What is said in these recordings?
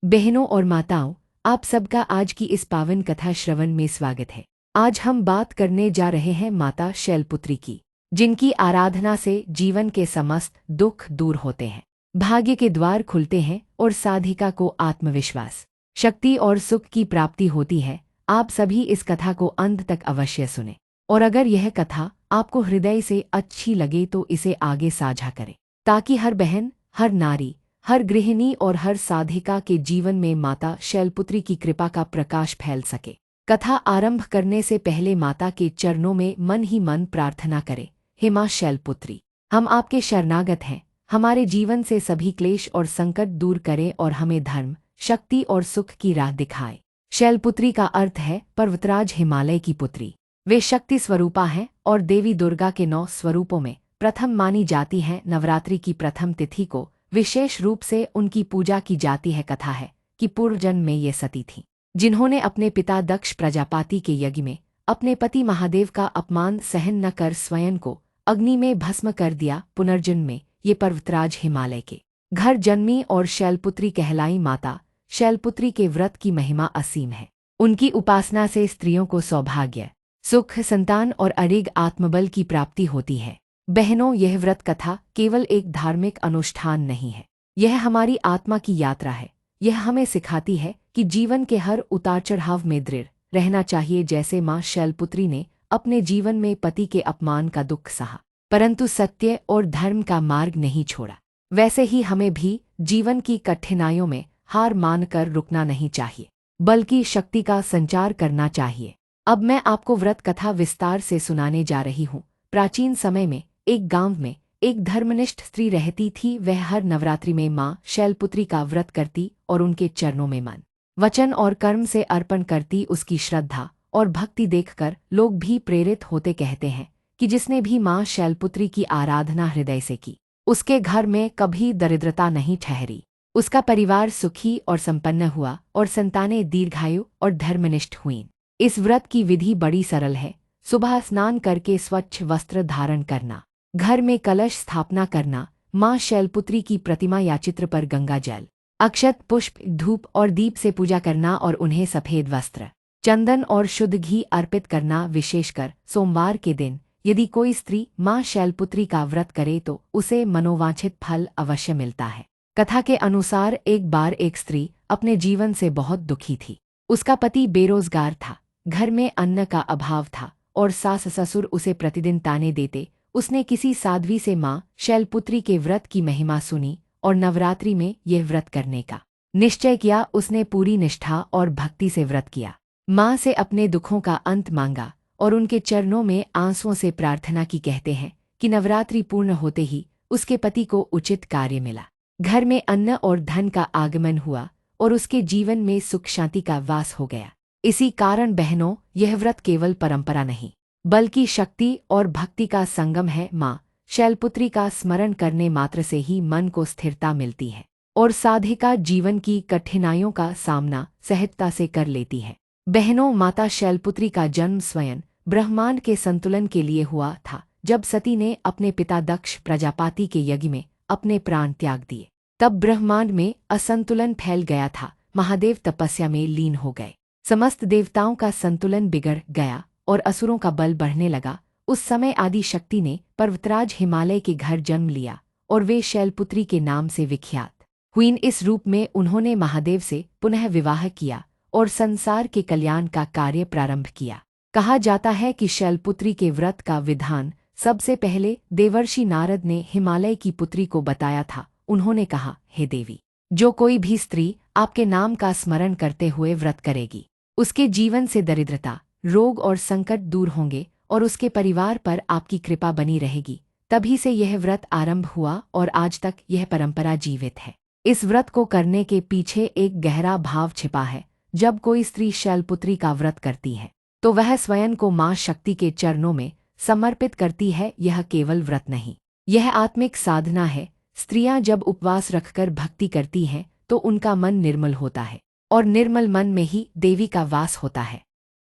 बहनों और माताओं, आप सबका आज की इस पावन कथा श्रवण में स्वागत है। आज हम बात करने जा रहे हैं माता शैलपुत्री की, जिनकी आराधना से जीवन के समस्त दुख दूर होते हैं, भाग्य के द्वार खुलते हैं और साधिका को आत्मविश्वास, शक्ति और सुख की प्राप्ति होती है। आप सभी इस कथा को अंत तक अवश्य सुने, और अगर यह कथा आपको हृदय से अच्छी लगे तो इसे आगे साझा करें, ताकि हर बहन, हर नारी, हर गृहिणी और हर साधिका के जीवन में माता शैलपुत्री की कृपा का प्रकाश फैल सके। कथा आरंभ करने से पहले माता के चरणों में मन ही मन प्रार्थना करें। हे मां शैलपुत्री, हम आपके शरणागत हैं। हमारे जीवन से सभी क्लेश और संकट दूर करें और हमें धर्म, शक्ति और सुख की राह दिखाएं। शैलपुत्री का अर्थ है पर्वतराज, हिमालय की पुत्री। वे शक्ति स्वरूपा हैं और देवी दुर्गा के 9 स्वरूपों में प्रथम मानी जाती हैं। नवरात्रि की प्रथम तिथि को विशेष रूप से उनकी पूजा की जाती है। कथा है कि पूर्व जन्म में ये सती थीं, जिन्होंने अपने पिता दक्ष प्रजापति के यज्ञ में अपने पति महादेव का अपमान सहन न कर स्वयं को अग्नि में भस्म कर दिया। पुनर्जन्म में ये पर्वतराज हिमालय के घर जन्मी और शैलपुत्री कहलाई। माता शैलपुत्री के व्रत की महिमा असीम है। उनकी उपासना से स्त्रियों को सौभाग्य, सुख, संतान और अडिग आत्मबल की प्राप्ति होती है। बहनों, यह व्रत कथा केवल एक धार्मिक अनुष्ठान नहीं है, यह हमारी आत्मा की यात्रा है। यह हमें सिखाती है कि जीवन के हर उतार चढ़ाव में दृढ़ रहना चाहिए। जैसे मां शैलपुत्री ने अपने जीवन में पति के अपमान का दुख सहा, परंतु सत्य और धर्म का मार्ग नहीं छोड़ा, वैसे ही हमें भी जीवन की कठिनाइयों में हार मानकर रुकना नहीं चाहिए, बल्कि शक्ति का संचार करना चाहिए। अब मैं आपको व्रत कथा विस्तार से सुनाने जा रही हूँ। प्राचीन समय में एक गांव में एक धर्मनिष्ठ स्त्री रहती थी। वह हर नवरात्रि में मां शैलपुत्री का व्रत करती और उनके चरणों में मन, वचन और कर्म से अर्पण करती। उसकी श्रद्धा और भक्ति देखकर लोग भी प्रेरित होते। कहते हैं कि जिसने भी मां शैलपुत्री की आराधना हृदय से की, उसके घर में कभी दरिद्रता नहीं ठहरी। उसका परिवार सुखी और संपन्न हुआ और संतानें दीर्घायु और धर्मनिष्ठ हुईं। इस व्रत की विधि बड़ी सरल है। सुबह स्नान करके स्वच्छ वस्त्र धारण करना, घर में कलश स्थापना करना, मां शैलपुत्री की प्रतिमा या चित्र पर गंगा जल, अक्षत, पुष्प, धूप और दीप से पूजा करना और उन्हें सफेद वस्त्र, चंदन और शुद्ध घी अर्पित करना। विशेषकर सोमवार के दिन यदि कोई स्त्री मां शैलपुत्री का व्रत करे तो उसे मनोवांछित फल अवश्य मिलता है। कथा के अनुसार एक बार एक स्त्री अपने जीवन से बहुत दुखी थी। उसका पति बेरोजगार था, घर में अन्न का अभाव था और सास ससुर उसे प्रतिदिन ताने देते। उसने किसी साध्वी से मां शैलपुत्री के व्रत की महिमा सुनी और नवरात्रि में यह व्रत करने का निश्चय किया। उसने पूरी निष्ठा और भक्ति से व्रत किया, मां से अपने दुखों का अंत मांगा और उनके चरणों में आंसुओं से प्रार्थना की। कहते हैं कि नवरात्रि पूर्ण होते ही उसके पति को उचित कार्य मिला, घर में अन्न और धन का आगमन हुआ और उसके जीवन में सुख शांति का वास हो गया। इसी कारण बहनों, यह व्रत केवल परंपरा नहीं, बल्कि शक्ति और भक्ति का संगम है। मां शैलपुत्री का स्मरण करने मात्र से ही मन को स्थिरता मिलती है और साधिका जीवन की कठिनाइयों का सामना सहजता से कर लेती है। बहनों, माता शैलपुत्री का जन्म स्वयं ब्रह्मांड के संतुलन के लिए हुआ था। जब सती ने अपने पिता दक्ष प्रजापति के यज्ञ में अपने प्राण त्याग दिए, तब ब्रह्मांड में असंतुलन फैल गया था। महादेव तपस्या में लीन हो गए, समस्त देवताओं का संतुलन बिगड़ गया और असुरों का बल बढ़ने लगा। उस समय आदि शक्ति ने पर्वतराज हिमालय के घर जन्म लिया और वे शैलपुत्री के नाम से विख्यात हुईं। इस रूप में उन्होंने महादेव से पुनः विवाह किया और संसार के कल्याण का कार्य प्रारंभ किया। कहा जाता है कि शैलपुत्री के व्रत का विधान सबसे पहले देवर्षि नारद ने हिमालय की पुत्री को बताया था। उन्होंने कहा, हे देवी, जो कोई भी स्त्री आपके नाम का स्मरण करते हुए व्रत करेगी, उसके जीवन से दरिद्रता, रोग और संकट दूर होंगे और उसके परिवार पर आपकी कृपा बनी रहेगी। तभी से यह व्रत आरंभ हुआ और आज तक यह परंपरा जीवित है। इस व्रत को करने के पीछे एक गहरा भाव छिपा है। जब कोई स्त्री शैलपुत्री का व्रत करती है तो वह स्वयं को मां शक्ति के चरणों में समर्पित करती है। यह केवल व्रत नहीं, यह आत्मिक साधना है। स्त्रियां जब उपवास रखकर भक्ति करती हैं तो उनका मन निर्मल होता है और निर्मल मन में ही देवी का वास होता है।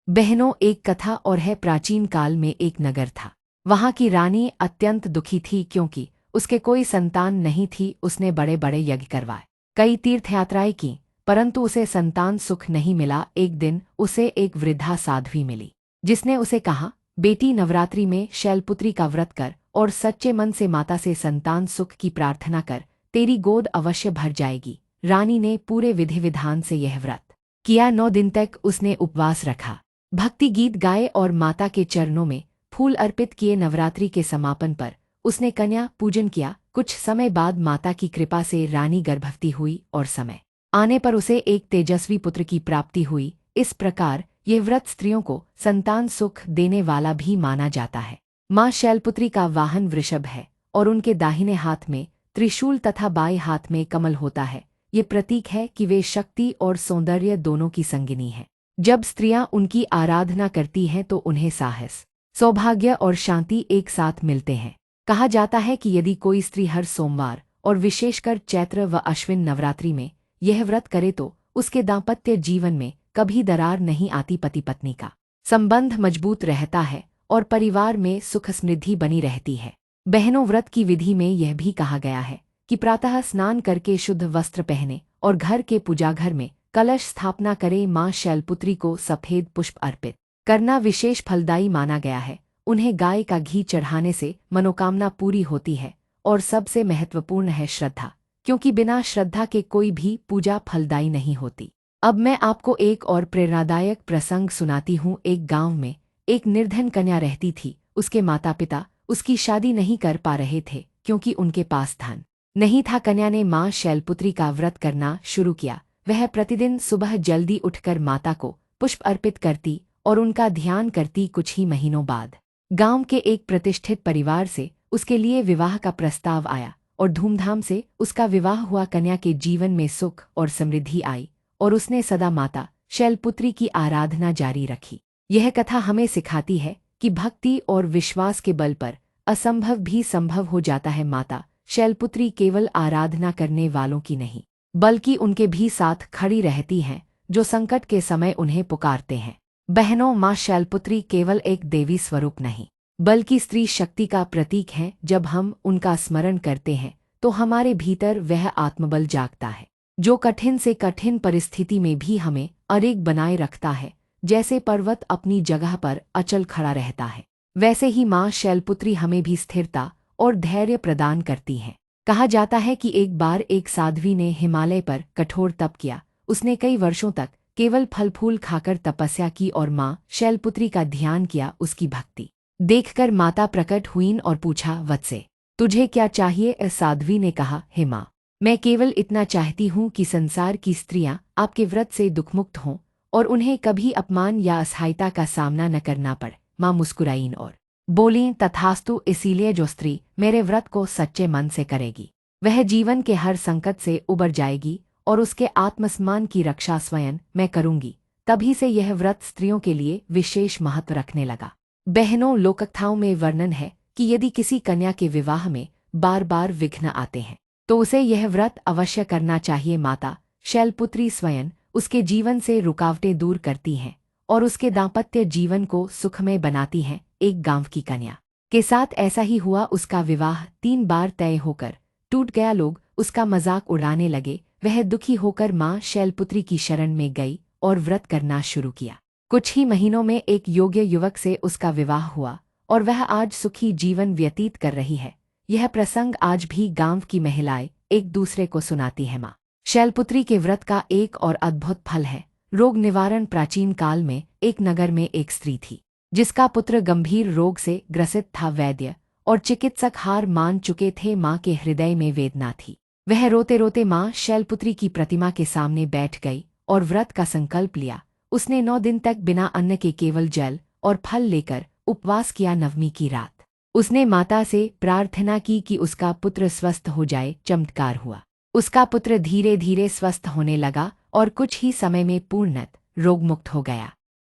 बहनों, एक कथा और है। प्राचीन काल में एक नगर था। वहां की रानी अत्यंत दुखी थी क्योंकि उसके कोई संतान नहीं थी। उसने बड़े बड़े यज्ञ करवाए, कई तीर्थयात्राएं की, परंतु उसे संतान सुख नहीं मिला। एक दिन उसे एक वृद्धा साध्वी मिली, जिसने उसे कहा, बेटी, नवरात्रि में शैलपुत्री का व्रत कर और सच्चे मन से माता से संतान सुख की प्रार्थना कर, तेरी गोद अवश्य भर जाएगी। रानी ने पूरे विधि विधान से यह व्रत किया। 9 दिन तक उसने उपवास रखा, भक्ति गीत गाए और माता के चरणों में फूल अर्पित किए। नवरात्रि के समापन पर उसने कन्या पूजन किया। कुछ समय बाद माता की कृपा से रानी गर्भवती हुई और समय आने पर उसे एक तेजस्वी पुत्र की प्राप्ति हुई। इस प्रकार यह व्रत स्त्रियों को संतान सुख देने वाला भी माना जाता है। माँ शैलपुत्री का वाहन वृषभ है और उनके दाहिने हाथ में त्रिशूल तथा बाएं हाथ में कमल होता है। ये प्रतीक है कि वे शक्ति और सौंदर्य दोनों की संगिनी है। जब स्त्रियां उनकी आराधना करती हैं तो उन्हें साहस, सौभाग्य और शांति एक साथ मिलते हैं। कहा जाता है कि यदि कोई स्त्री हर सोमवार और विशेषकर चैत्र व अश्विन नवरात्रि में यह व्रत करे तो उसके दाम्पत्य जीवन में कभी दरार नहीं आती। पति पत्नी का संबंध मजबूत रहता है और परिवार में सुख समृद्धि बनी रहती है। बहनों, व्रत की विधि में यह भी कहा गया है कि प्रातः स्नान करके शुद्ध वस्त्र पहने और घर के पूजाघर में कलश स्थापना करे। माँ शैलपुत्री को सफेद पुष्प अर्पित करना विशेष फलदायी माना गया है। उन्हें गाय का घी चढ़ाने से मनोकामना पूरी होती है और सबसे महत्वपूर्ण है श्रद्धा, क्योंकि बिना श्रद्धा के कोई भी पूजा फलदायी नहीं होती। अब मैं आपको एक और प्रेरणादायक प्रसंग सुनाती हूँ। एक गांव में एक निर्धन कन्या रहती थी। उसके माता पिता उसकी शादी नहीं कर पा रहे थे क्योंकि उनके पास धन नहीं था। कन्या ने माँ शैलपुत्री का व्रत करना शुरू किया। वह प्रतिदिन सुबह जल्दी उठकर माता को पुष्प अर्पित करती और उनका ध्यान करती। कुछ ही महीनों बाद गांव के एक प्रतिष्ठित परिवार से उसके लिए विवाह का प्रस्ताव आया और धूमधाम से उसका विवाह हुआ। कन्या के जीवन में सुख और समृद्धि आई और उसने सदा माता शैलपुत्री की आराधना जारी रखी। यह कथा हमें सिखाती है कि भक्ति और विश्वास के बल पर असंभव भी संभव हो जाता है। माता शैलपुत्री केवल आराधना करने वालों की नहीं, बल्कि उनके भी साथ खड़ी रहती हैं जो संकट के समय उन्हें पुकारते हैं। बहनों, माँ शैलपुत्री केवल एक देवी स्वरूप नहीं, बल्कि स्त्री शक्ति का प्रतीक है। जब हम उनका स्मरण करते हैं तो हमारे भीतर वह आत्मबल जागता है जो कठिन से कठिन परिस्थिति में भी हमें अड़िग बनाए रखता है। जैसे पर्वत अपनी जगह पर अचल खड़ा रहता है, वैसे ही माँ शैलपुत्री हमें भी स्थिरता और धैर्य प्रदान करती हैं। कहा जाता है कि एक बार एक साध्वी ने हिमालय पर कठोर तप किया। उसने कई वर्षों तक केवल फल फूल खाकर तपस्या की और माँ शैलपुत्री का ध्यान किया। उसकी भक्ति देखकर माता प्रकट हुईं और पूछा, वत्से, तुझे क्या चाहिए? साध्वी ने कहा, हे माँ, मैं केवल इतना चाहती हूँ कि संसार की स्त्रियाँ आपके व्रत से दुखमुक्त हों और उन्हें कभी अपमान या असहायता का सामना न करना पड़े। माँ मुस्कुराईं और बोलीं, तथास्तु। इसीलिए जो स्त्री मेरे व्रत को सच्चे मन से करेगी वह जीवन के हर संकट से उबर जाएगी और उसके आत्मसम्मान की रक्षा स्वयं मैं करूंगी। तभी से यह व्रत स्त्रियों के लिए विशेष महत्व रखने लगा। बहनों, लोककथाओं में वर्णन है कि यदि किसी कन्या के विवाह में बार बार विघ्न आते हैं तो उसे यह व्रत अवश्य करना चाहिए। माता शैलपुत्री स्वयं उसके जीवन से रुकावटें दूर करती हैं और उसके दाम्पत्य जीवन को सुखमय बनाती हैं। एक गांव की कन्या के साथ ऐसा ही हुआ। उसका विवाह 3 बार तय होकर टूट गया। लोग उसका मजाक उड़ाने लगे। वह दुखी होकर माँ शैलपुत्री की शरण में गई और व्रत करना शुरू किया। कुछ ही महीनों में एक योग्य युवक से उसका विवाह हुआ और वह आज सुखी जीवन व्यतीत कर रही है। यह प्रसंग आज भी गांव की महिलाएं एक दूसरे को सुनाती हैं। माँ शैलपुत्री के व्रत का एक और अद्भुत फल है रोग निवारण। प्राचीन काल में एक नगर में एक स्त्री थी जिसका पुत्र गंभीर रोग से ग्रसित था। वैद्य और चिकित्सक हार मान चुके थे। माँ के हृदय में वेदना थी। वह रोते रोते माँ शैलपुत्री की प्रतिमा के सामने बैठ गई और व्रत का संकल्प लिया। उसने 9 दिन तक बिना अन्न के केवल जल और फल लेकर उपवास किया। 9वीं की रात उसने माता से प्रार्थना की कि उसका पुत्र स्वस्थ हो जाए। चमत्कार हुआ, उसका पुत्र धीरे धीरे स्वस्थ होने लगा और कुछ ही समय में पूर्णतः रोगमुक्त हो गया।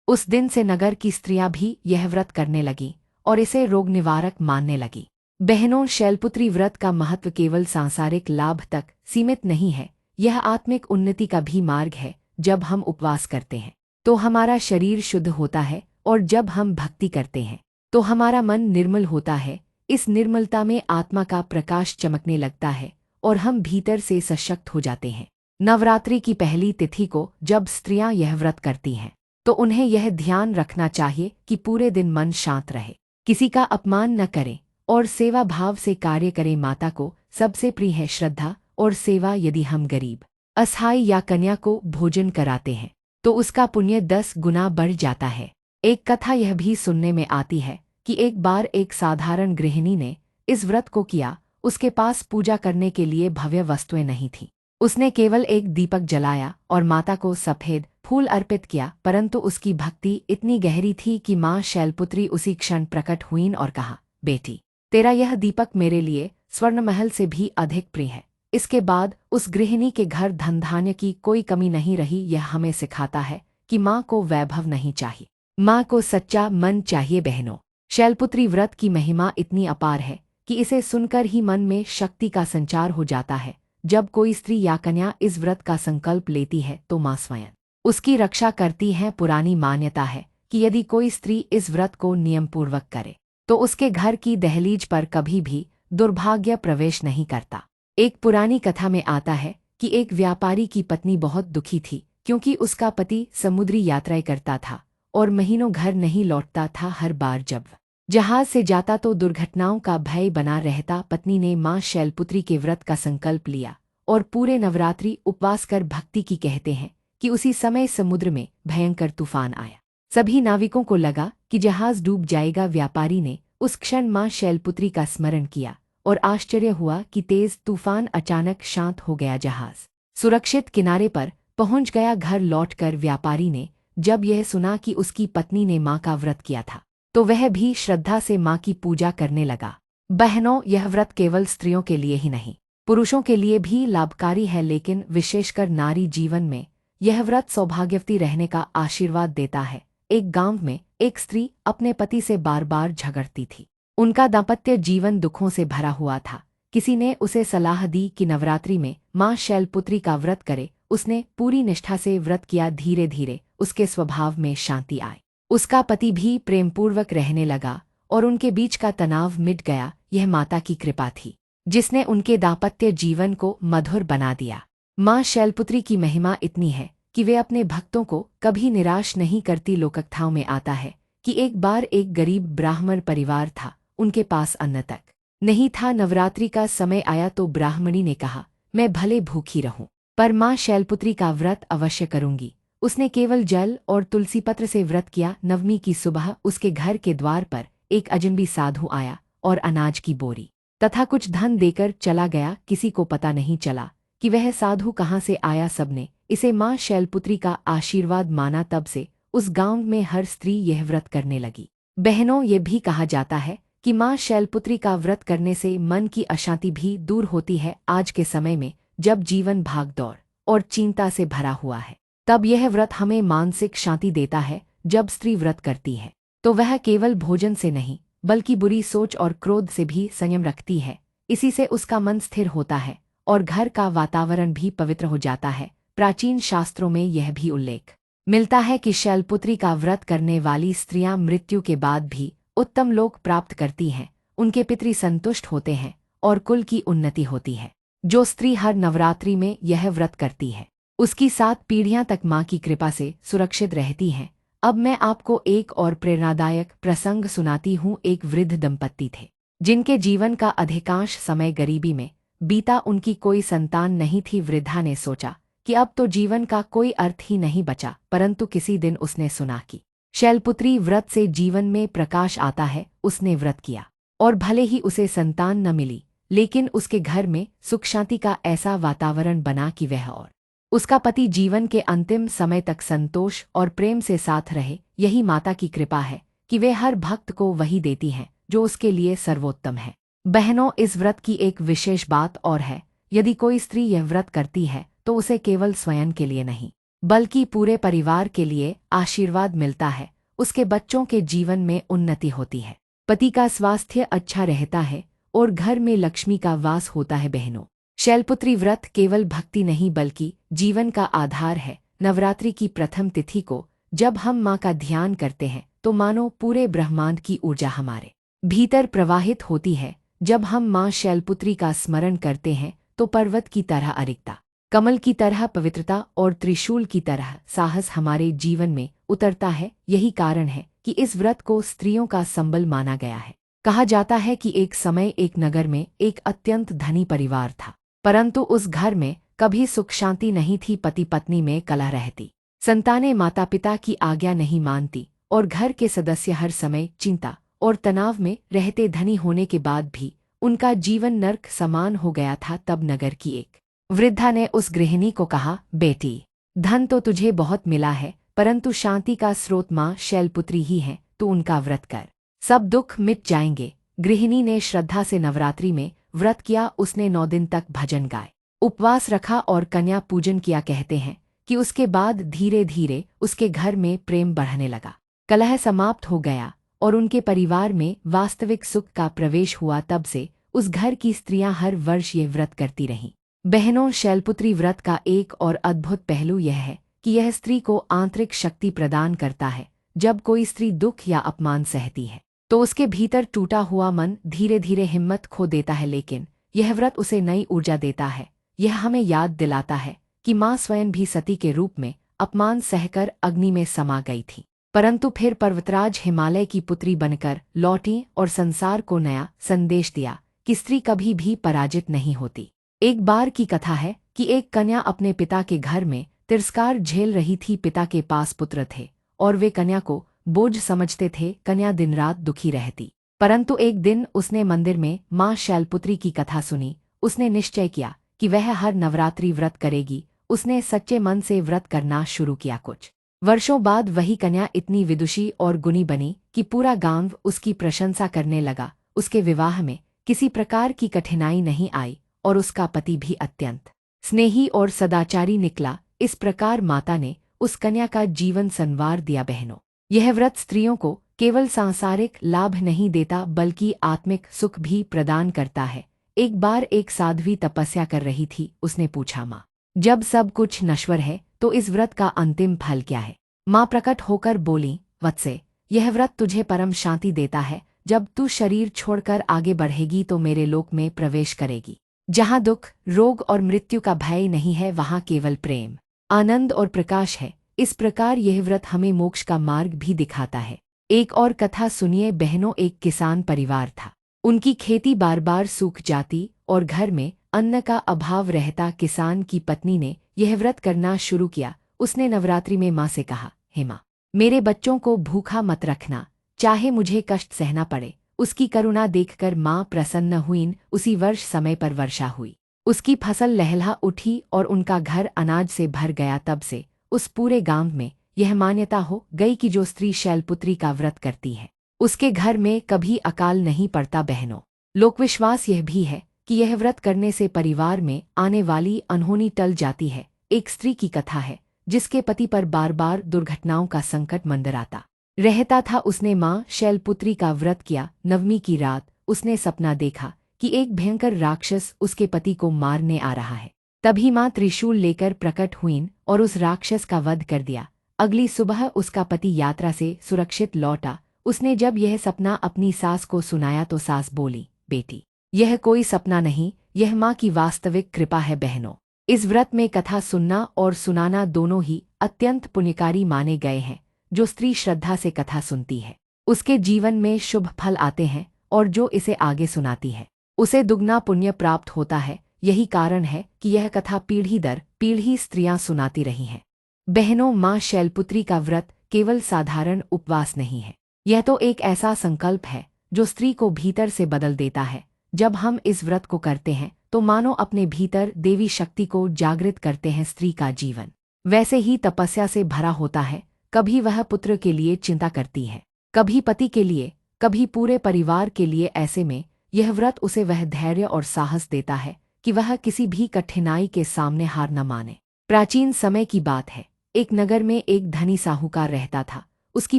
उस दिन से नगर की स्त्रियां भी यह व्रत करने लगीं और इसे रोग निवारक मानने लगीं। बहनों, शैलपुत्री व्रत का महत्व केवल सांसारिक लाभ तक सीमित नहीं है, यह आत्मिक उन्नति का भी मार्ग है। जब हम उपवास करते हैं तो हमारा शरीर शुद्ध होता है और जब हम भक्ति करते हैं तो हमारा मन निर्मल होता है। इस निर्मलता में आत्मा का प्रकाश चमकने लगता है और हम भीतर से सशक्त हो जाते हैं। नवरात्रि की पहली तिथि को जब स्त्रियां यह व्रत करती हैं तो उन्हें यह ध्यान रखना चाहिए कि पूरे दिन मन शांत रहे, किसी का अपमान न करें और सेवा भाव से कार्य करें। माता को सबसे प्रिय है श्रद्धा और सेवा। यदि हम गरीब, असहाय या कन्या को भोजन कराते हैं तो उसका पुण्य 10 गुना बढ़ जाता है। एक कथा यह भी सुनने में आती है कि एक बार एक साधारण गृहिणी ने इस व्रत को किया। उसके पास पूजा करने के लिए भव्य वस्तुएं नहीं थीं। उसने केवल एक दीपक जलाया और माता को सफेद फूल अर्पित किया, परंतु उसकी भक्ति इतनी गहरी थी कि माँ शैलपुत्री उसी क्षण प्रकट हुईं और कहा, बेटी, तेरा यह दीपक मेरे लिए स्वर्ण महल से भी अधिक प्रिय है। इसके बाद उस गृहिणी के घर धन धान्य की कोई कमी नहीं रही। यह हमें सिखाता है कि माँ को वैभव नहीं चाहिए, माँ को सच्चा मन चाहिए। बहनों, शैलपुत्री व्रत की महिमा इतनी अपार है कि इसे सुनकर ही मन में शक्ति का संचार हो जाता है। जब कोई स्त्री या कन्या इस व्रत का संकल्प लेती है तो माँ स्वयं उसकी रक्षा करती हैं। पुरानी मान्यता है कि यदि कोई स्त्री इस व्रत को नियमपूर्वक करे तो उसके घर की दहलीज पर कभी भी दुर्भाग्य प्रवेश नहीं करता। एक पुरानी कथा में आता है कि एक व्यापारी की पत्नी बहुत दुखी थी क्योंकि उसका पति समुद्री यात्राएं करता था और महीनों घर नहीं लौटता था। हर बार जब जहाज से जाता तो दुर्घटनाओं का भय बना रहता। पत्नी ने मां शैलपुत्री के व्रत का संकल्प लिया और पूरे नवरात्रि उपवास कर भक्ति की। कहते हैं कि उसी समय समुद्र में भयंकर तूफान आया। सभी नाविकों को लगा कि जहाज डूब जाएगा। व्यापारी ने उस क्षण मां शैलपुत्री का स्मरण किया और आश्चर्य हुआ कि तेज तूफान अचानक शांत हो गया। जहाज सुरक्षित किनारे पर पहुंच गया। घर लौटकर व्यापारी ने जब यह सुना कि उसकी पत्नी ने मां का व्रत किया था तो वह भी श्रद्धा से मां की पूजा करने लगा। बहनों, यह व्रत केवल स्त्रियों के लिए ही नहीं, पुरुषों के लिए भी लाभकारी है, लेकिन विशेषकर नारी जीवन में यह व्रत सौभाग्यवती रहने का आशीर्वाद देता है। एक गांव में एक स्त्री अपने पति से बार बार झगड़ती थी। उनका दाम्पत्य जीवन दुखों से भरा हुआ था। किसी ने उसे सलाह दी कि नवरात्रि में मां शैलपुत्री का व्रत करे। उसने पूरी निष्ठा से व्रत किया। धीरे धीरे उसके स्वभाव में शांति आई। उसका पति भी प्रेमपूर्वक रहने लगा और उनके बीच का तनाव मिट गया। यह माता की कृपा थी जिसने उनके दाम्पत्य जीवन को मधुर बना दिया। मां शैलपुत्री की महिमा इतनी है कि वे अपने भक्तों को कभी निराश नहीं करती। लोककथाओं में आता है कि एक बार एक गरीब ब्राह्मण परिवार था। उनके पास अन्न तक नहीं था। नवरात्रि का समय आया तो ब्राह्मणी ने कहा, मैं भले भूखी रहूं पर मां शैलपुत्री का व्रत अवश्य करूंगी। उसने केवल जल और तुलसी पत्र से व्रत किया। नवमी की सुबह उसके घर के द्वार पर एक अजनबी साधु आया और अनाज की बोरी तथा कुछ धन देकर चला गया। किसी को पता नहीं चला कि वह साधु कहाँ से आया। सबने इसे मां शैलपुत्री का आशीर्वाद माना। तब से उस गांव में हर स्त्री यह व्रत करने लगी। बहनों, ये भी कहा जाता है कि मां शैलपुत्री का व्रत करने से मन की अशांति भी दूर होती है। आज के समय में जब जीवन भागदौड़ और चिंता से भरा हुआ है तब यह व्रत हमें मानसिक शांति देता है। जब स्त्री व्रत करती है तो वह केवल भोजन से नहीं बल्कि बुरी सोच और क्रोध से भी संयम रखती है। इसी से उसका मन स्थिर होता है और घर का वातावरण भी पवित्र हो जाता है। प्राचीन शास्त्रों में यह भी उल्लेख मिलता है कि शैलपुत्री का व्रत करने वाली स्त्रियां मृत्यु के बाद भी उत्तम लोक प्राप्त करती हैं। उनके पितृ संतुष्ट होते हैं और कुल की उन्नति होती है। जो स्त्री हर नवरात्रि में यह व्रत करती है उसकी 7 पीढ़ियां तक मां की कृपा से सुरक्षित रहती हैं। अब मैं आपको एक और प्रेरणादायक प्रसंग सुनाती हूँ। एक वृद्ध दंपत्ति थे जिनके जीवन का अधिकांश समय गरीबी में बीता। उनकी कोई संतान नहीं थी। वृद्धा ने सोचा कि अब तो जीवन का कोई अर्थ ही नहीं बचा, परंतु किसी दिन उसने सुना कि शैलपुत्री व्रत से जीवन में प्रकाश आता है। उसने व्रत किया और भले ही उसे संतान न मिली, लेकिन उसके घर में सुख शांति का ऐसा वातावरण बना कि वह और उसका पति जीवन के अंतिम समय तक संतोष और प्रेम से साथ रहे। यही माता की कृपा है कि वे हर भक्त को वही देती हैं जो उसके लिए सर्वोत्तम है। बहनों, इस व्रत की एक विशेष बात और है। यदि कोई स्त्री यह व्रत करती है तो उसे केवल स्वयं के लिए नहीं बल्कि पूरे परिवार के लिए आशीर्वाद मिलता है। उसके बच्चों के जीवन में उन्नति होती है, पति का स्वास्थ्य अच्छा रहता है और घर में लक्ष्मी का वास होता है। बहनों, शैलपुत्री व्रत केवल भक्ति नहीं बल्कि जीवन का आधार है। नवरात्रि की प्रथम तिथि को जब हम मां का ध्यान करते हैं तो मानो पूरे ब्रह्मांड की ऊर्जा हमारे भीतर प्रवाहित होती है। जब हम मां शैलपुत्री का स्मरण करते हैं तो पर्वत की तरह अरिकता कमल की तरह पवित्रता और त्रिशूल की तरह साहस हमारे जीवन में उतरता है। यही कारण है कि इस व्रत को स्त्रियों का संबल माना गया है। कहा जाता है कि एक समय एक नगर में एक अत्यंत धनी परिवार था, परंतु उस घर में कभी सुख शांति नहीं थी। पति पत्नी में कलह रहती, संतानें माता पिता की आज्ञा नहीं मानती और घर के सदस्य हर समय चिंता और तनाव में रहते। धनी होने के बाद भी उनका जीवन नर्क समान हो गया था। तब नगर की एक वृद्धा ने उस गृहिणी को कहा, बेटी, धन तो तुझे बहुत मिला है, परंतु शांति का स्रोत माँ शैलपुत्री ही है। तू उनका व्रत कर, सब दुख मिट जाएंगे। गृहिणी ने श्रद्धा से नवरात्रि में व्रत किया। उसने 9 दिन तक भजन गाए, उपवास रखा और कन्या पूजन किया। कहते हैं कि उसके बाद धीरे धीरे उसके घर में प्रेम बढ़ने लगा, कलह समाप्त हो गया और उनके परिवार में वास्तविक सुख का प्रवेश हुआ। तब से उस घर की स्त्रियां हर वर्ष ये व्रत करती रहीं। बहनों, शैलपुत्री व्रत का एक और अद्भुत पहलू यह है कि यह स्त्री को आंतरिक शक्ति प्रदान करता है। जब कोई स्त्री दुख या अपमान सहती है तो उसके भीतर टूटा हुआ मन धीरे धीरे हिम्मत खो देता है, लेकिन यह व्रत उसे नई ऊर्जा देता है। यह हमें याद दिलाता है कि माँ स्वयं भी सती के रूप में अपमान सहकर अग्नि में समा गई थी, परंतु फिर पर्वतराज हिमालय की पुत्री बनकर लौटी और संसार को नया संदेश दिया कि स्त्री कभी भी पराजित नहीं होती। एक बार की कथा है कि एक कन्या अपने पिता के घर में तिरस्कार झेल रही थी। पिता के पास पुत्र थे और वे कन्या को बोझ समझते थे। कन्या दिन रात दुखी रहती, परंतु एक दिन उसने मंदिर में माँ शैलपुत्री की कथा सुनी। उसने निश्चय किया कि वह हर नवरात्रि व्रत करेगी। उसने सच्चे मन से व्रत करना शुरू किया। कुछ वर्षों बाद वही कन्या इतनी विदुषी और गुणी बनी कि पूरा गांव उसकी प्रशंसा करने लगा। उसके विवाह में किसी प्रकार की कठिनाई नहीं आई और उसका पति भी अत्यंत स्नेही और सदाचारी निकला। इस प्रकार माता ने उस कन्या का जीवन संवार दिया। बहनों, यह व्रत स्त्रियों को केवल सांसारिक लाभ नहीं देता बल्कि आत्मिक सुख भी प्रदान करता है। एक बार एक साध्वी तपस्या कर रही थी। उसने पूछा, माँ, जब सब कुछ नश्वर है तो इस व्रत का अंतिम फल क्या है? माँ प्रकट होकर बोली, वत्से, यह व्रत तुझे परम शांति देता है। जब तू शरीर छोड़कर आगे बढ़ेगी तो मेरे लोक में प्रवेश करेगी, जहाँ दुख, रोग और मृत्यु का भय नहीं है, वहाँ केवल प्रेम, आनंद और प्रकाश है। इस प्रकार यह व्रत हमें मोक्ष का मार्ग भी दिखाता है। एक और कथा सुनिए बहनों। एक किसान परिवार था। उनकी खेती बार बार सूख जाती और घर में अन्न का अभाव रहता। किसान की पत्नी ने यह व्रत करना शुरू किया। उसने नवरात्रि में माँ से कहा, हे माँ, मेरे बच्चों को भूखा मत रखना, चाहे मुझे कष्ट सहना पड़े। उसकी करुणा देखकर माँ प्रसन्न हुईं। उसी वर्ष समय पर वर्षा हुई, उसकी फसल लहलहा उठी और उनका घर अनाज से भर गया। तब से उस पूरे गांव में यह मान्यता हो गई कि जो स्त्री शैलपुत्री का व्रत करती है उसके घर में कभी अकाल नहीं पड़ता। बहनों, लोकविश्वास यह भी है कि यह व्रत करने से परिवार में आने वाली अनहोनी टल जाती है। एक स्त्री की कथा है जिसके पति पर बार बार दुर्घटनाओं का संकट मंडराता रहता था। उसने माँ शैलपुत्री का व्रत किया। 9वीं की रात उसने सपना देखा कि एक भयंकर राक्षस उसके पति को मारने आ रहा है। तभी माँ त्रिशूल लेकर प्रकट हुईं और उस राक्षस का वध कर दिया। अगली सुबह उसका पति यात्रा से सुरक्षित लौटा। उसने जब यह सपना अपनी सास को सुनाया तो सास बोली, बेटी, यह कोई सपना नहीं, यह माँ की वास्तविक कृपा है। बहनों, इस व्रत में कथा सुनना और सुनाना दोनों ही अत्यंत पुण्यकारी माने गए हैं। जो स्त्री श्रद्धा से कथा सुनती है उसके जीवन में शुभ फल आते हैं और जो इसे आगे सुनाती है उसे दुगना पुण्य प्राप्त होता है। यही कारण है कि यह कथा पीढ़ी दर पीढ़ी स्त्रियां सुनाती रही हैं। बहनों, माँ शैलपुत्री का व्रत केवल साधारण उपवास नहीं है, यह तो एक ऐसा संकल्प है जो स्त्री को भीतर से बदल देता है। जब हम इस व्रत को करते हैं तो मानो अपने भीतर देवी शक्ति को जागृत करते हैं। स्त्री का जीवन वैसे ही तपस्या से भरा होता है। कभी वह पुत्र के लिए चिंता करती है, कभी पति के लिए, कभी पूरे परिवार के लिए। ऐसे में यह व्रत उसे वह धैर्य और साहस देता है कि वह किसी भी कठिनाई के सामने हार न माने। प्राचीन समय की बात है। एक नगर में एक धनी साहूकार रहता था। उसकी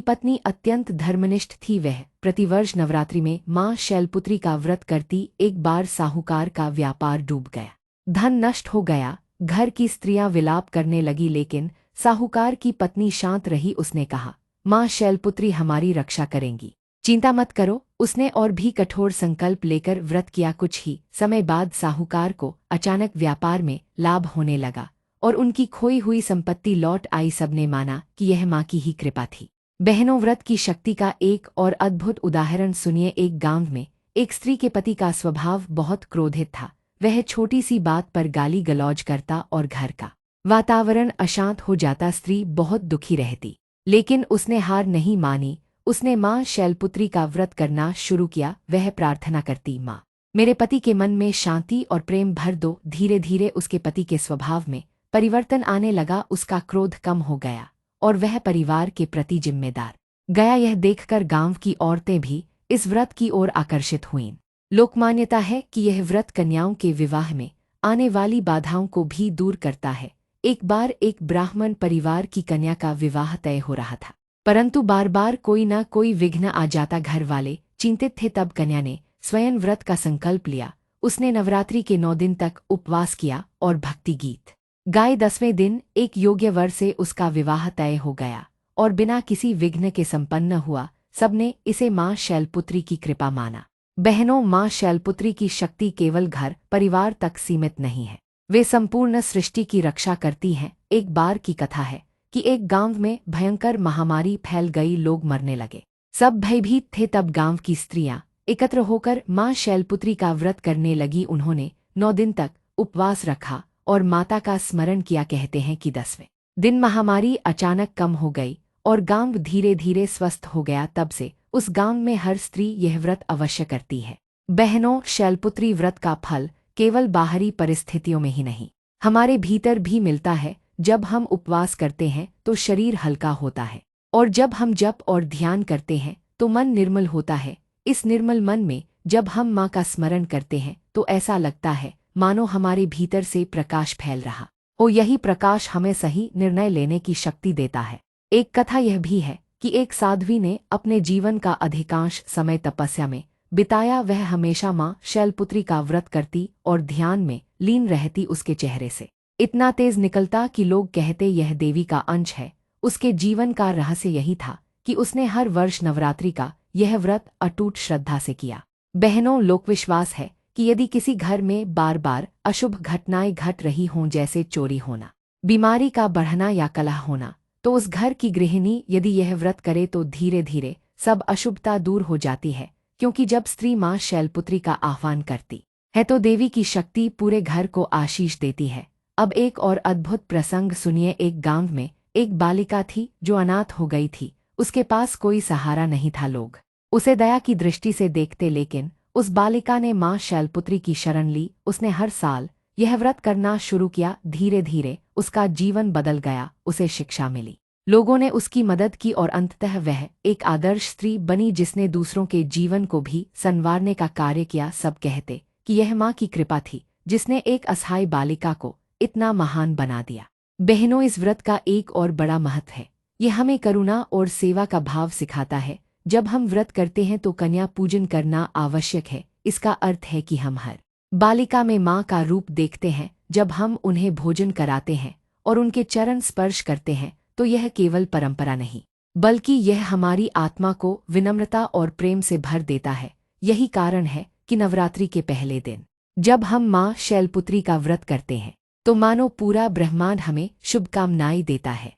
पत्नी अत्यंत धर्मनिष्ठ थी। वह प्रतिवर्ष नवरात्रि में माँ शैलपुत्री का व्रत करती। एक बार साहूकार का व्यापार डूब गया, धन नष्ट हो गया। घर की स्त्रियां विलाप करने लगी, लेकिन साहूकार की पत्नी शांत रही। उसने कहा, माँ शैलपुत्री हमारी रक्षा करेंगी, चिंता मत करो। उसने और भी कठोर संकल्प लेकर व्रत किया। कुछ ही समय बाद साहूकार को अचानक व्यापार में लाभ होने लगा और उनकी खोई हुई संपत्ति लौट आई। सबने माना कि यह माँ की ही कृपा थी। बहनों, व्रत की शक्ति का एक और अद्भुत उदाहरण सुनिए। एक गांव में एक स्त्री के पति का स्वभाव बहुत क्रोधित था। वह छोटी सी बात पर गाली गलौज करता और घर का वातावरण अशांत हो जाता। स्त्री बहुत दुखी रहती, लेकिन उसने हार नहीं मानी। उसने माँ शैलपुत्री का व्रत करना शुरू किया। वह प्रार्थना करती, माँ मेरे पति के मन में शांति और प्रेम भर दो। धीरे धीरे उसके पति के स्वभाव में परिवर्तन आने लगा। उसका क्रोध कम हो गया और वह परिवार के प्रति जिम्मेदार गया। यह देखकर गांव की औरतें भी इस व्रत की ओर आकर्षित हुईं। लोकमान्यता है कि यह व्रत कन्याओं के विवाह में आने वाली बाधाओं को भी दूर करता है। एक बार एक ब्राह्मण परिवार की कन्या का विवाह तय हो रहा था, परंतु बार बार कोई न कोई विघ्न आ जाता। घर वाले चिंतित थे। तब कन्या ने स्वयं व्रत का संकल्प लिया। उसने नवरात्रि के 9 दिन तक उपवास किया और भक्ति गीत गाए। 10वें दिन एक योग्य वर से उसका विवाह तय हो गया और बिना किसी विघ्न के संपन्न हुआ। सबने इसे माँ शैलपुत्री की कृपा माना। बहनों, माँ शैलपुत्री की शक्ति केवल घर परिवार तक सीमित नहीं है, वे संपूर्ण सृष्टि की रक्षा करती हैं। एक बार की कथा है कि एक गांव में भयंकर महामारी फैल गई। लोग मरने लगे, सब भयभीत थे। तब गांव की स्त्रियां एकत्र होकर माँ शैलपुत्री का व्रत करने लगी। उन्होंने 9 दिन तक उपवास रखा और माता का स्मरण किया। कहते हैं कि 10वें दिन महामारी अचानक कम हो गई और गांव धीरे धीरे स्वस्थ हो गया। तब से उस गांव में हर स्त्री यह व्रत अवश्य करती है। बहनों, शैलपुत्री व्रत का फल केवल बाहरी परिस्थितियों में ही नहीं, हमारे भीतर भी मिलता है। जब हम उपवास करते हैं तो शरीर हल्का होता है और जब हम जप और ध्यान करते हैं तो मन निर्मल होता है। इस निर्मल मन में जब हम माँ का स्मरण करते हैं तो ऐसा लगता है मानो हमारे भीतर से प्रकाश फैल रहा हो। यही प्रकाश हमें सही निर्णय लेने की शक्ति देता है। एक कथा यह भी है कि एक साध्वी ने अपने जीवन का अधिकांश समय तपस्या में बिताया। वह हमेशा माँ शैलपुत्री का व्रत करती और ध्यान में लीन रहती। उसके चेहरे से इतना तेज निकलता कि लोग कहते यह देवी का अंश है। उसके जीवन का रहस्य यही था कि उसने हर वर्ष नवरात्रि का यह व्रत अटूट श्रद्धा से किया। बहनों, लोकविश्वास है कि यदि किसी घर में बार बार अशुभ घटनाएं घट रही हों, जैसे चोरी होना, बीमारी का बढ़ना या कलह होना, तो उस घर की गृहिणी यदि यह व्रत करे तो धीरे धीरे सब अशुभता दूर हो जाती है। क्योंकि जब स्त्री माँ शैलपुत्री का आह्वान करती है तो देवी की शक्ति पूरे घर को आशीष देती है। अब एक और अद्भुत प्रसंग सुनिए। एक गांव में एक बालिका थी जो अनाथ हो गई थी। उसके पास कोई सहारा नहीं था। लोग उसे दया की दृष्टि से देखते, लेकिन उस बालिका ने माँ शैलपुत्री की शरण ली। उसने हर साल यह व्रत करना शुरू किया। धीरे धीरे उसका जीवन बदल गया। उसे शिक्षा मिली, लोगों ने उसकी मदद की और अंततः वह एक आदर्श स्त्री बनी जिसने दूसरों के जीवन को भी संवारने का कार्य किया। सब कहते कि यह माँ की कृपा थी जिसने एक असहाय बालिका को इतना महान बना दिया। बहनों, इस व्रत का एक और बड़ा महत्व है। यह हमें करुणा और सेवा का भाव सिखाता है। जब हम व्रत करते हैं तो कन्या पूजन करना आवश्यक है। इसका अर्थ है कि हम हर बालिका में माँ का रूप देखते हैं। जब हम उन्हें भोजन कराते हैं और उनके चरण स्पर्श करते हैं तो यह केवल परंपरा नहीं, बल्कि यह हमारी आत्मा को विनम्रता और प्रेम से भर देता है। यही कारण है कि नवरात्रि के पहले दिन जब हम माँ शैलपुत्री का व्रत करते हैं तो मानो पूरा ब्रह्मांड हमें शुभकामनाएं देता है।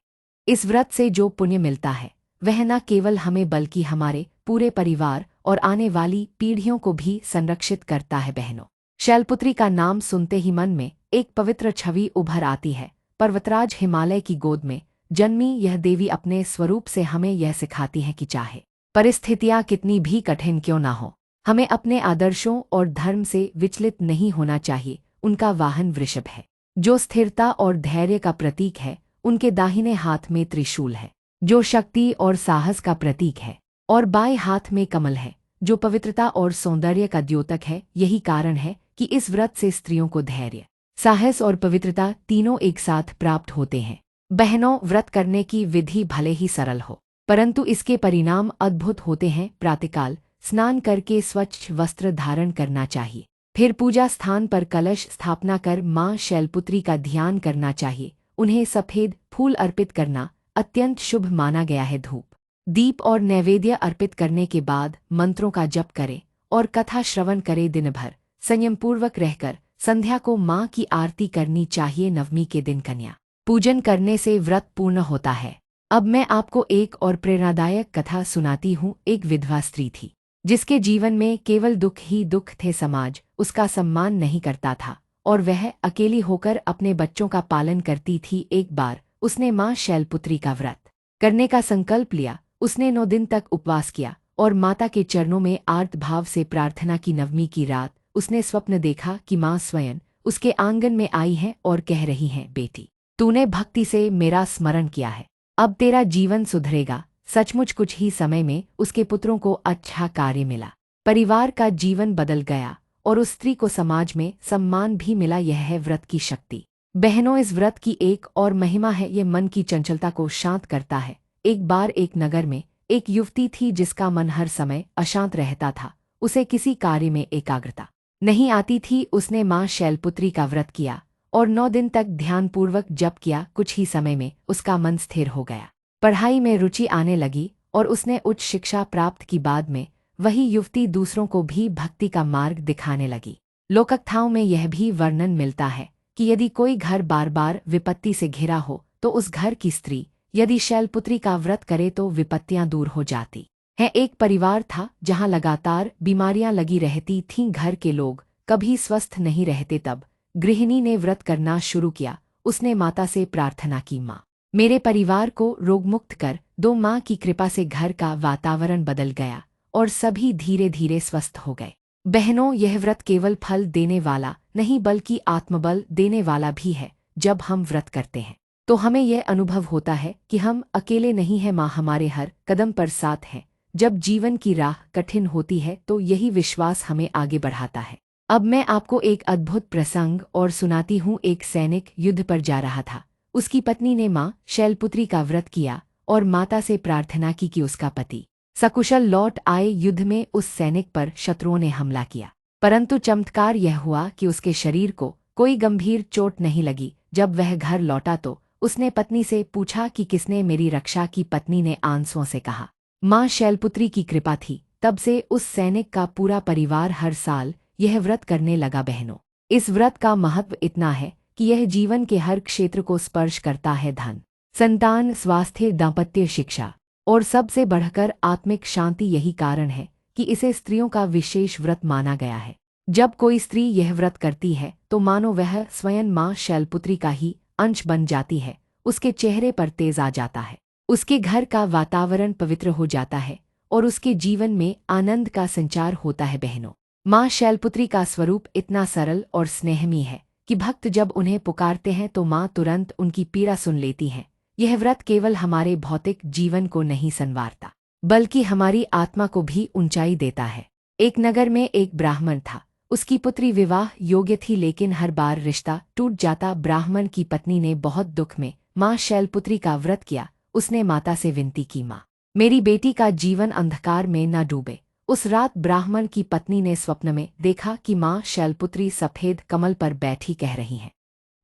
इस व्रत से जो पुण्य मिलता है वह न केवल हमें बल्कि हमारे पूरे परिवार और आने वाली पीढ़ियों को भी संरक्षित करता है। बहनों, शैलपुत्री का नाम सुनते ही मन में एक पवित्र छवि उभर आती है। पर्वतराज हिमालय की गोद में जन्मी यह देवी अपने स्वरूप से हमें यह सिखाती है कि चाहे परिस्थितियां कितनी भी कठिन क्यों ना हो, हमें अपने आदर्शों और धर्म से विचलित नहीं होना चाहिए। उनका वाहन वृषभ है जो स्थिरता और धैर्य का प्रतीक है। उनके दाहिने हाथ में त्रिशूल है जो शक्ति और साहस का प्रतीक है और बाएं हाथ में कमल है जो पवित्रता और सौंदर्य का द्योतक है। यही कारण है कि इस व्रत से स्त्रियों को धैर्य, साहस और पवित्रता तीनों एक साथ प्राप्त होते हैं। बहनों, व्रत करने की विधि भले ही सरल हो, परंतु इसके परिणाम अद्भुत होते हैं। प्रातःकाल स्नान करके स्वच्छ वस्त्र धारण करना चाहिए। फिर पूजा स्थान पर कलश स्थापना कर माँ शैलपुत्री का ध्यान करना चाहिए। उन्हें सफेद फूल अर्पित करना अत्यंत शुभ माना गया है। धूप दीप और नैवेद्य अर्पित करने के बाद मंत्रों का जप करे और कथा श्रवण करे। दिन भर संयमपूर्वक रहकर संध्या को माँ की आरती करनी चाहिए। नवमी के दिन कन्या पूजन करने से व्रत पूर्ण होता है। अब मैं आपको एक और प्रेरणादायक कथा सुनाती हूँ। एक विधवा स्त्री थी जिसके जीवन में केवल दुख ही दुख थे। समाज उसका सम्मान नहीं करता था और वह अकेली होकर अपने बच्चों का पालन करती थी। एक बार उसने माँ शैलपुत्री का व्रत करने का संकल्प लिया। उसने 9 दिन तक उपवास किया और माता के चरणों में आर्त भाव से प्रार्थना की। नवमी की रात उसने स्वप्न देखा कि माँ स्वयं उसके आंगन में आई हैं और कह रही हैं, बेटी, तूने भक्ति से मेरा स्मरण किया है, अब तेरा जीवन सुधरेगा। सचमुच कुछ ही समय में उसके पुत्रों को अच्छा कार्य मिला, परिवार का जीवन बदल गया और उस स्त्री को समाज में सम्मान भी मिला। यह है व्रत की शक्ति। बहनों, इस व्रत की एक और महिमा है, ये मन की चंचलता को शांत करता है। एक बार एक नगर में एक युवती थी जिसका मन हर समय अशांत रहता था। उसे किसी कार्य में एकाग्रता नहीं आती थी। उसने माँ शैलपुत्री का व्रत किया और 9 दिन तक ध्यानपूर्वक जप किया। कुछ ही समय में उसका मन स्थिर हो गया, पढ़ाई में रुचि आने लगी और उसने उच्च शिक्षा प्राप्त की। बाद में वही युवती दूसरों को भी भक्ति का मार्ग दिखाने लगी। लोककथाओं में यह भी वर्णन मिलता है कि यदि कोई घर बार बार विपत्ति से घिरा हो तो उस घर की स्त्री यदि शैलपुत्री का व्रत करे तो विपत्तियां दूर हो जाती हैं। एक परिवार था जहां लगातार बीमारियां लगी रहती थीं। घर के लोग कभी स्वस्थ नहीं रहते। तब गृहिणी ने व्रत करना शुरू किया। उसने माता से प्रार्थना की, माँ, मेरे परिवार को रोगमुक्त कर दो। माँ की कृपा से घर का वातावरण बदल गया और सभी धीरे धीरे स्वस्थ हो गए। बहनों, यह व्रत केवल फल देने वाला नहीं बल्कि आत्मबल देने वाला भी है। जब हम व्रत करते हैं तो हमें यह अनुभव होता है कि हम अकेले नहीं हैं, माँ हमारे हर कदम पर साथ है। जब जीवन की राह कठिन होती है तो यही विश्वास हमें आगे बढ़ाता है। अब मैं आपको एक अद्भुत प्रसंग और सुनाती हूँ। एक सैनिक युद्ध पर जा रहा था। उसकी पत्नी ने माँ शैलपुत्री का व्रत किया और माता से प्रार्थना की कि उसका पति सकुशल लौट आए। युद्ध में उस सैनिक पर शत्रुओं ने हमला किया, परंतु चमत्कार यह हुआ कि उसके शरीर को कोई गंभीर चोट नहीं लगी। जब वह घर लौटा तो उसने पत्नी से पूछा कि किसने मेरी रक्षा की। पत्नी ने आंसुओं से कहा, माँ शैलपुत्री की कृपा थी। तब से उस सैनिक का पूरा परिवार हर साल यह व्रत करने लगा। बहनों, इस व्रत का महत्व इतना है कि यह जीवन के हर क्षेत्र को स्पर्श करता है। धन, संतान, स्वास्थ्य, दाम्पत्य, शिक्षा और सबसे बढ़कर आत्मिक शांति। यही कारण है कि इसे स्त्रियों का विशेष व्रत माना गया है। जब कोई स्त्री यह व्रत करती है तो मानो वह स्वयं माँ शैलपुत्री का ही अंश बन जाती है। उसके चेहरे पर तेज आ जाता है, उसके घर का वातावरण पवित्र हो जाता है और उसके जीवन में आनंद का संचार होता है। बहनों, माँ शैलपुत्री का स्वरूप इतना सरल और स्नेहमयी है कि भक्त जब उन्हें पुकारते हैं तो माँ तुरंत उनकी पीड़ा सुन लेती हैं। यह व्रत केवल हमारे भौतिक जीवन को नहीं संवारता बल्कि हमारी आत्मा को भी ऊंचाई देता है। एक नगर में एक ब्राह्मण था। उसकी पुत्री विवाह योग्य थी लेकिन हर बार रिश्ता टूट जाता। ब्राह्मण की पत्नी ने बहुत दुख में माँ शैलपुत्री का व्रत किया। उसने माता से विनती की, माँ, मेरी बेटी का जीवन अंधकार में न डूबे। उस रात ब्राह्मण की पत्नी ने स्वप्न में देखा कि माँ शैलपुत्री सफेद कमल पर बैठी कह रही हैं,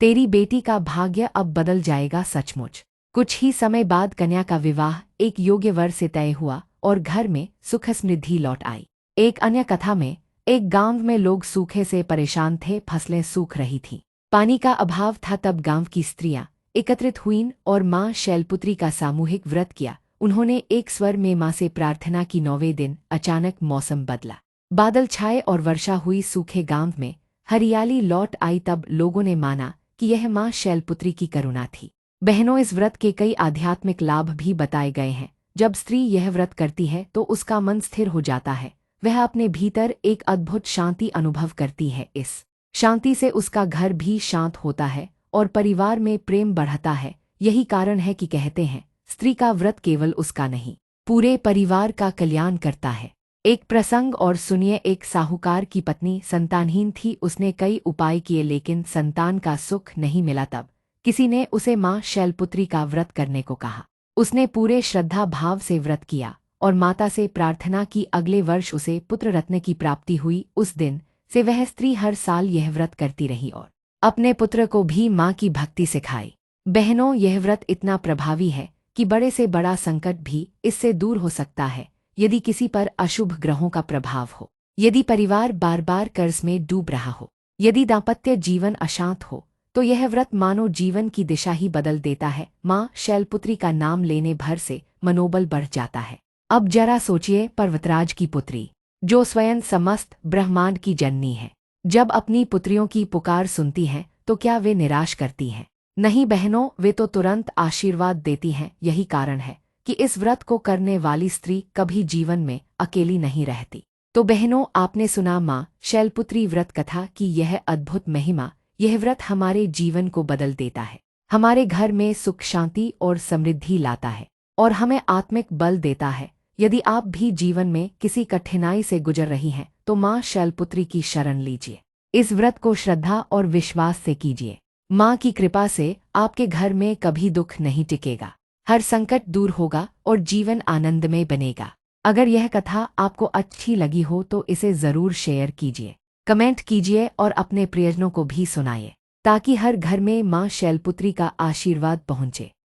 तेरी बेटी का भाग्य अब बदल जाएगा। सचमुच कुछ ही समय बाद कन्या का विवाह एक योग्य वर से तय हुआ और घर में सुख समृद्धि लौट आई। एक अन्य कथा में एक गांव में लोग सूखे से परेशान थे। फसलें सूख रही थीं, पानी का अभाव था। तब गांव की स्त्रियां एकत्रित हुईं और माँ शैलपुत्री का सामूहिक व्रत किया। उन्होंने एक स्वर में माँ से प्रार्थना की। 9वें दिन अचानक मौसम बदला, बादल छाए और वर्षा हुई। सूखे गांव में हरियाली लौट आई। तब लोगों ने माना कि यह माँ शैलपुत्री की करुणा थी। बहनों, इस व्रत के कई आध्यात्मिक लाभ भी बताए गए हैं। जब स्त्री यह व्रत करती है तो उसका मन स्थिर हो जाता है। वह अपने भीतर एक अद्भुत शांति अनुभव करती है। इस शांति से उसका घर भी शांत होता है और परिवार में प्रेम बढ़ता है। यही कारण है कि कहते हैं, स्त्री का व्रत केवल उसका नहीं, पूरे परिवार का कल्याण करता है। एक प्रसंग और सुनिए। एक साहूकार की पत्नी संतानहीन थी। उसने कई उपाय किए लेकिन संतान का सुख नहीं मिला। तब किसी ने उसे माँ शैलपुत्री का व्रत करने को कहा। उसने पूरे श्रद्धा भाव से व्रत किया और माता से प्रार्थना की। अगले वर्ष उसे पुत्र रत्न की प्राप्ति हुई। उस दिन से वह स्त्री हर साल यह व्रत करती रही और अपने पुत्र को भी माँ की भक्ति सिखाई। बहनों, यह व्रत इतना प्रभावी है कि बड़े से बड़ा संकट भी इससे दूर हो सकता है यदि किसी पर अशुभ ग्रहों का प्रभाव हो, यदि परिवार बार बार कर्ज में डूब रहा हो, यदि दाम्पत्य जीवन अशांत हो, तो यह व्रत मानव जीवन की दिशा ही बदल देता है। माँ शैलपुत्री का नाम लेने भर से मनोबल बढ़ जाता है। अब जरा सोचिए पर्वतराज की पुत्री, जो स्वयं समस्त ब्रह्मांड की जननी है, जब अपनी पुत्रियों की पुकार सुनती हैं तो क्या वे निराश करती हैं? नहीं बहनों, वे तो तुरंत आशीर्वाद देती हैं। यही कारण है कि इस व्रत को करने वाली स्त्री कभी जीवन में अकेली नहीं रहती। तो बहनों, आपने सुना माँ शैलपुत्री व्रत कथा की यह अद्भुत महिमा। यह व्रत हमारे जीवन को बदल देता है, हमारे घर में सुख शांति और समृद्धि लाता है और हमें आत्मिक बल देता है। यदि आप भी जीवन में किसी कठिनाई से गुजर रही हैं तो माँ शैलपुत्री की शरण लीजिए। इस व्रत को श्रद्धा और विश्वास से कीजिए। माँ की कृपा से आपके घर में कभी दुख नहीं टिकेगा, हर संकट दूर होगा और जीवन आनंदमय बनेगा। अगर यह कथा आपको अच्छी लगी हो तो इसे ज़रूर शेयर कीजिए, कमेंट कीजिए और अपने प्रियजनों को भी सुनाइए, ताकि हर घर में माँ शैलपुत्री का आशीर्वाद पहुँचे।